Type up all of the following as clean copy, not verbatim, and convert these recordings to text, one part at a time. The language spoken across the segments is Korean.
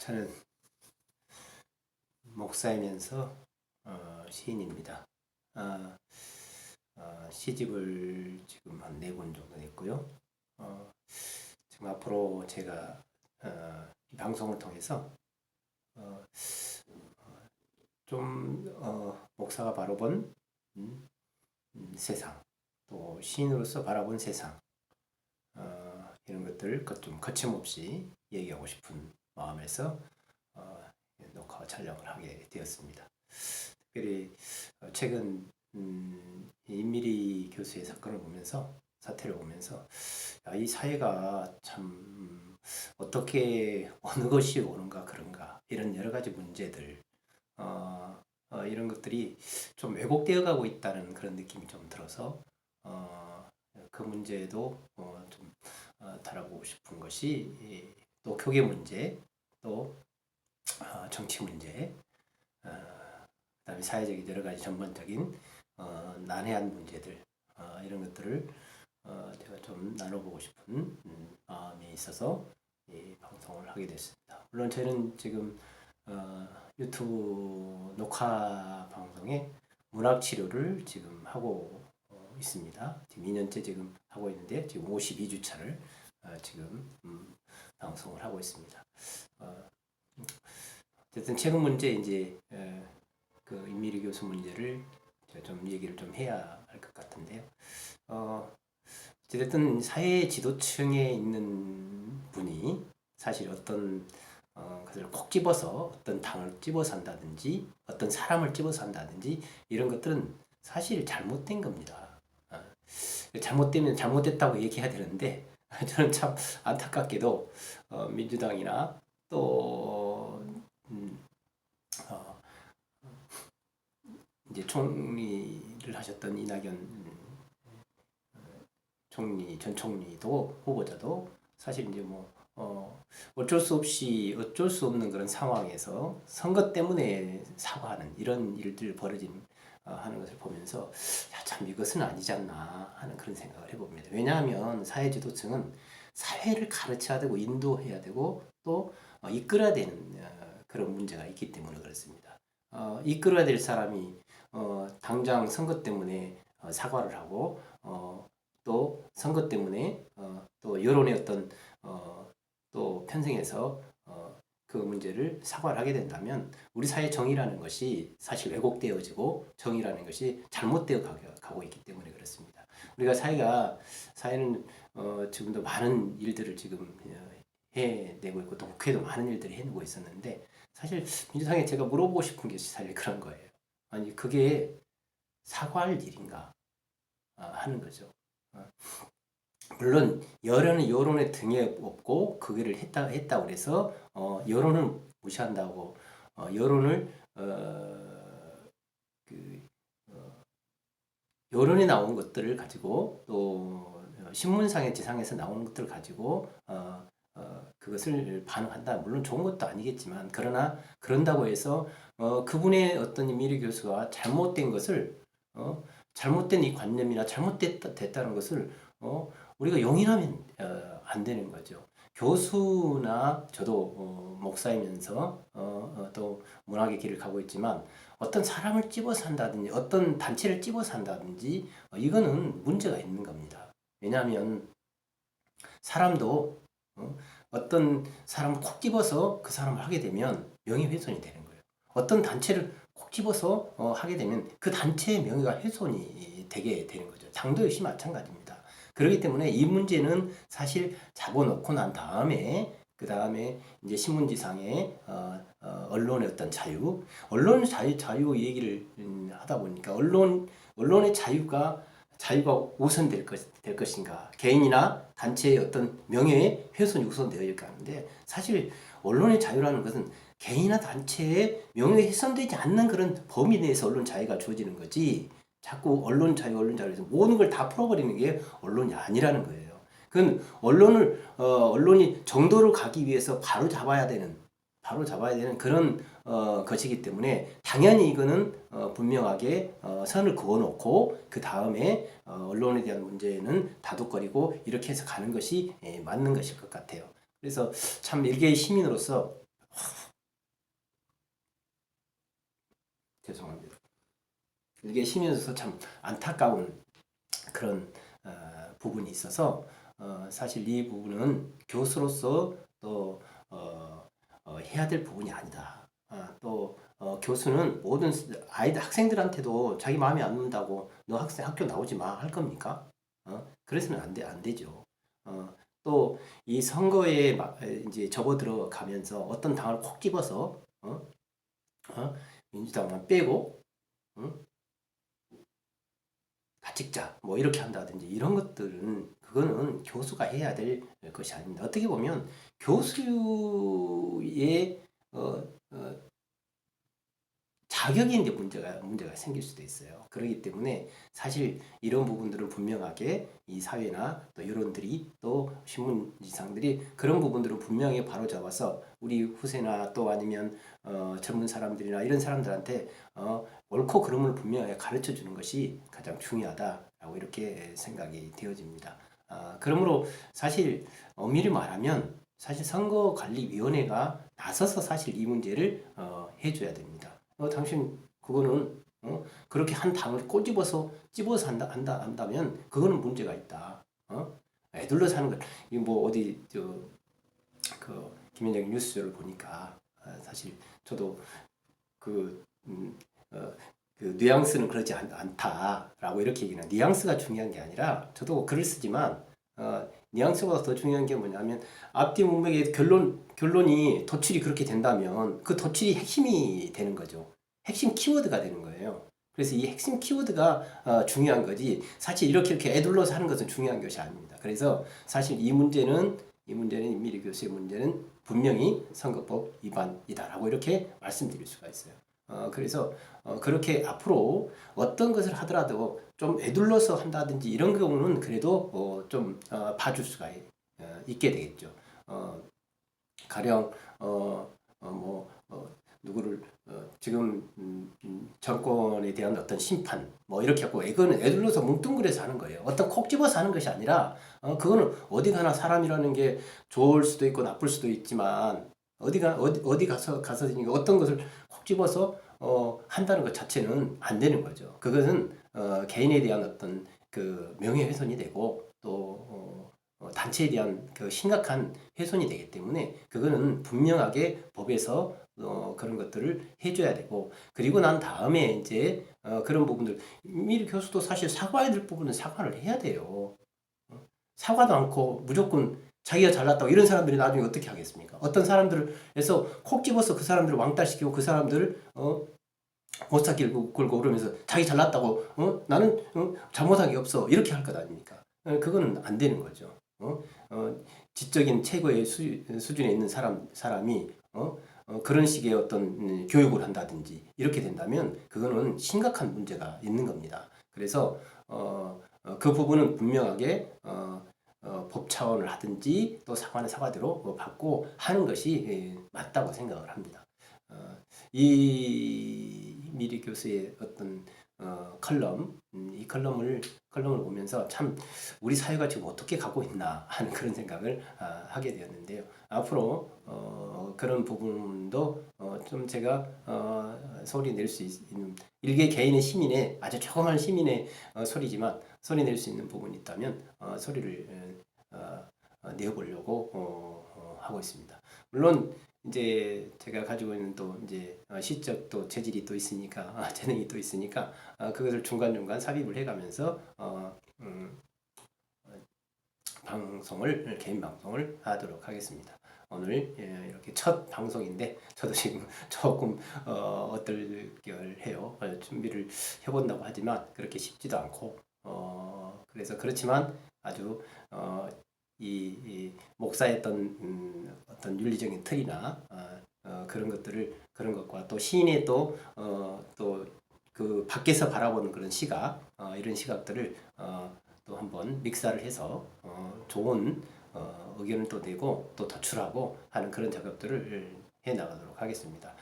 저는 목사이면서 시인입니다. 시집을 지금 한 4권 정도 냈고요. 지금 앞으로 제가 이 방송을 통해서 좀 목사가 바라본 세상, 또 시인으로서 바라본 세상, 이런 것들을 좀 거침없이 얘기하고 싶은 마음에서 녹화 촬영을 하게 되었습니다. 특별히 최근 임미리 교수의 사건을 보면서, 사태를 보면서 이 사회가 참 어떻게 어느 것이 옳은가 그런가, 이런 여러 가지 문제들, 이런 것들이 좀 왜곡되어 가고 있다는 그런 느낌이 좀 들어서 그 문제도 좀 다뤄보고 싶은 것이, 또 교계 문제, 또 정치 문제, 그다음에 사회적인 여러 가지 전반적인 난해한 문제들, 이런 것들을 제가 좀 나눠보고 싶은 마음이 있어서 이 방송을 하게 됐습니다. 물론 저는 지금 유튜브 녹화 방송에 문학 치료를 지금 하고 있습니다. 지금 2년째 지금 하고 있는데, 지금 52주차를 지금 방송을 하고 있습니다. 어쨌든 최근 문제, 이제 그 임미리 교수 문제를 좀 얘기를 좀 해야 할 것 같은데요. 어쨌든 사회 지도층에 있는 분이 사실 어떤 것을 콕 집어서 어떤 당을 집어서 한다든지, 어떤 사람을 집어서 한다든지, 이런 것들은 사실 잘못된 겁니다. 잘못되면 잘못됐다고 얘기해야 되는데, 저는 참 안타깝게도 민주당이나 또 이제 총리를 하셨던 이낙연 총리, 전 총리도, 후보자도 사실 이제 어쩔 수 없는 그런 상황에서 선거 때문에 사과하는 이런 일들 하는 것을 보면서 참 이것은 아니지 않나 하는 그런 생각을 해봅니다. 왜냐하면 사회 지도층은 사회를 가르쳐야 되고 인도해야 되고 또 이끌어야 되는 그런 문제가 있기 때문에 그렇습니다. 이끌어야 될 사람이 당장 선거 때문에 사과를 하고 또 선거 때문에 또 여론의 어떤 또 편성해서 그 문제를 사과를 하게 된다면, 우리 사회 정의라는 것이 사실 왜곡되어지고 정의라는 것이 잘못되어 가고 있기 때문에 그렇습니다. 우리가 사회는 지금도 많은 일들을 지금 해내고 있고, 또 국회도 많은 일들을 해내고 있었는데, 사실 민주당에 제가 물어보고 싶은 게 사실 그런 거예요. 아니 그게 사과할 일인가 하는 거죠. 물론 여론의 등에 업고 그거를 했다고 그래서 여론을 무시한다고, 여론을 여론에 나온 것들을 가지고, 또 신문상의 지상에서 나오는 것들을 가지고 그것을 반응한다. 물론 좋은 것도 아니겠지만, 그러나 그런다고 해서 그분의 어떤 임미리 교수가 잘못된 것을, 잘못된 이 관념이나 잘못됐다는 것을 우리가 용인하면 안 되는 거죠. 교수나 저도 목사이면서 또 문학의 길을 가고 있지만, 어떤 사람을 집어서 한다든지 어떤 단체를 집어서 한다든지 이거는 문제가 있는 겁니다. 왜냐하면 사람도 어떤 사람을 콕 집어서 그 사람을 하게 되면 명예훼손이 되는 거예요. 어떤 단체를 콕 집어서 하게 되면 그 단체의 명예가 훼손이 되게 되는 거죠. 당도 역시 마찬가지입니다. 그렇기 때문에 이 문제는 사실 잡아놓고 난 다음에, 그 다음에 이제 신문지상에 언론의 어떤 언론 자유 얘기를 하다 보니까, 언론의 자유가 우선될 것인가, 개인이나 단체의 어떤 명예의 훼손이 우선되어야 하는데, 사실 언론의 자유라는 것은 개인이나 단체의 명예가 훼손되지 않는 그런 범위 내에서 언론 자유가 주어지는 거지, 자꾸 언론 자유에서 모든 걸 다 풀어버리는 게 언론이 아니라는 거예요. 그건 언론이 정도를 가기 위해서 바로 잡아야 되는 그런 것이기 때문에, 당연히 이거는 분명하게 선을 그어놓고 그 다음에 언론에 대한 문제는 다독거리고 이렇게 해서 가는 것이 맞는 것일 것 같아요. 그래서 참 일개의 시민으로서 죄송합니다. 이게 시민으로서 참 안타까운 그런 부분이 있어서 사실 이 부분은 교수로서 또 해야 될 부분이 아니다. 또 교수는 모든 아이들 학생들한테도 자기 마음에 안 든다고 너 학교 나오지 마 할 겁니까? 그래서는 안 되죠. 또 이 선거에 이제 접어들어 가면서 어떤 당을 콕 집어서 민주당만 빼고 다 찍자 뭐 이렇게 한다든지 이런 것들은 그거는 교수가 해야 될 것이 아닙니다. 어떻게 보면 교수의 자격이 이제 문제가 생길 수도 있어요. 그렇기 때문에 사실 이런 부분들은 분명하게 이 사회나 또 여론들이 또 신문지상들이 그런 부분들을 분명히 바로잡아서 우리 후세나 또 아니면 젊은 사람들이나 이런 사람들한테 옳고 그름을 분명하게 가르쳐 주는 것이 가장 중요하다라고 이렇게 생각이 되어집니다. 그러므로 사실 엄밀히 말하면 사실 선거관리위원회가 나서서 사실 이 문제를 해줘야 됩니다. 당신 그거는 그렇게 한 당을 꼬집어서 한다면 그거는 문제가 있다. 애들로 사는 것. 뭐 어디 그 김현정 뉴스를 보니까 사실 저도 그 뉘앙스는 그렇지 않다라고 이렇게 얘기는 뉘앙스가 중요한 게 아니라 저도 글을 쓰지만 뉘앙스보다 더 중요한 게 뭐냐면 앞뒤 문맥의 결론이 도출이 그렇게 된다면 그 도출이 핵심이 되는 거죠. 핵심 키워드가 되는 거예요. 그래서 이 핵심 키워드가 중요한 거지 사실 이렇게 애둘러서 하는 것은 중요한 것이 아닙니다. 그래서 사실 이 문제는 임미리 교수의 문제는 분명히 선거법 위반이다라고 이렇게 말씀드릴 수가 있어요. 그래서 그렇게 앞으로 어떤 것을 하더라도 좀 애둘러서 한다든지 이런 경우는 그래도 좀 봐줄 수가 있게 되겠죠. 가령 누구를 지금 정권에 대한 어떤 심판 뭐 이렇게 하고 이거는 애둘러서 뭉뚱그려서 하는 거예요. 어떤 콕 집어서 하는 것이 아니라 그거는 어디 가나 사람이라는 게 좋을 수도 있고 나쁠 수도 있지만 어디 가서 어떤 것을 콕 집어서 한다는 것 자체는 안 되는 거죠. 그것은 개인에 대한 어떤 그 명예훼손이 되고 또 단체에 대한 그 심각한 훼손이 되기 때문에 그거는 분명하게 법에서 그런 것들을 해줘야 되고 그리고 난 다음에 이제 그런 부분들 미리 교수도 사실 사과해야 될 부분은 사과를 해야 돼요. 사과도 않고 무조건 자기가 잘났다고 이런 사람들이 나중에 어떻게 하겠습니까? 어떤 사람들에서 콕 집어서 그 사람들을 왕따시키고 그 사람들을 못사 길고 걸고 그러면서 자기 잘났다고 나는 잘못한 게 없어 이렇게 할 것 아닙니까? 그거는 안 되는 거죠. 지적인 최고의 수준에 있는 사람이 그런 식의 어떤 교육을 한다든지 이렇게 된다면 그거는 심각한 문제가 있는 겁니다. 그래서 그 부분은 분명하게 법 차원을 하든지 또 사과는 사과대로 받고 하는 것이 맞다고 생각을 합니다. 이 미리 교수의 어떤 컬럼, 이 컬럼을 보면서 참 우리 사회가 지금 어떻게 가고 있나 하는 그런 생각을 하게 되었는데요. 앞으로 그런 부분도 좀 제가 소리 낼 수 있는 일개 개인의 시민의 아주 조그만 시민의 소리지만 소리 낼 수 있는 부분이 있다면 소리를 내보려고 하고 있습니다. 물론 이제 제가 가지고 있는 또 이제 시적 또 재질이 또 있으니까 재능이 또 있으니까 그것을 중간중간 삽입을 해가면서 개인 방송을 하도록 하겠습니다. 오늘 이렇게 첫 방송인데 저도 지금 조금 어떨결해요. 준비를 해본다고 하지만 그렇게 쉽지도 않고 그래서 그렇지만 아주 이 목사였던 어떤 윤리적인 틀이나 그런 것과 또 시인의 또 그 밖에서 바라보는 그런 시각 이런 시각들을 또 한번 믹사를 해서 좋은 의견을 또 내고 또 도출하고 하는 그런 작업들을 해 나가도록 하겠습니다.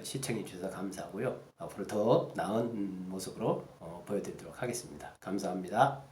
시청해 주셔서 감사하고요. 앞으로 더 나은 모습으로 보여드리도록 하겠습니다. 감사합니다.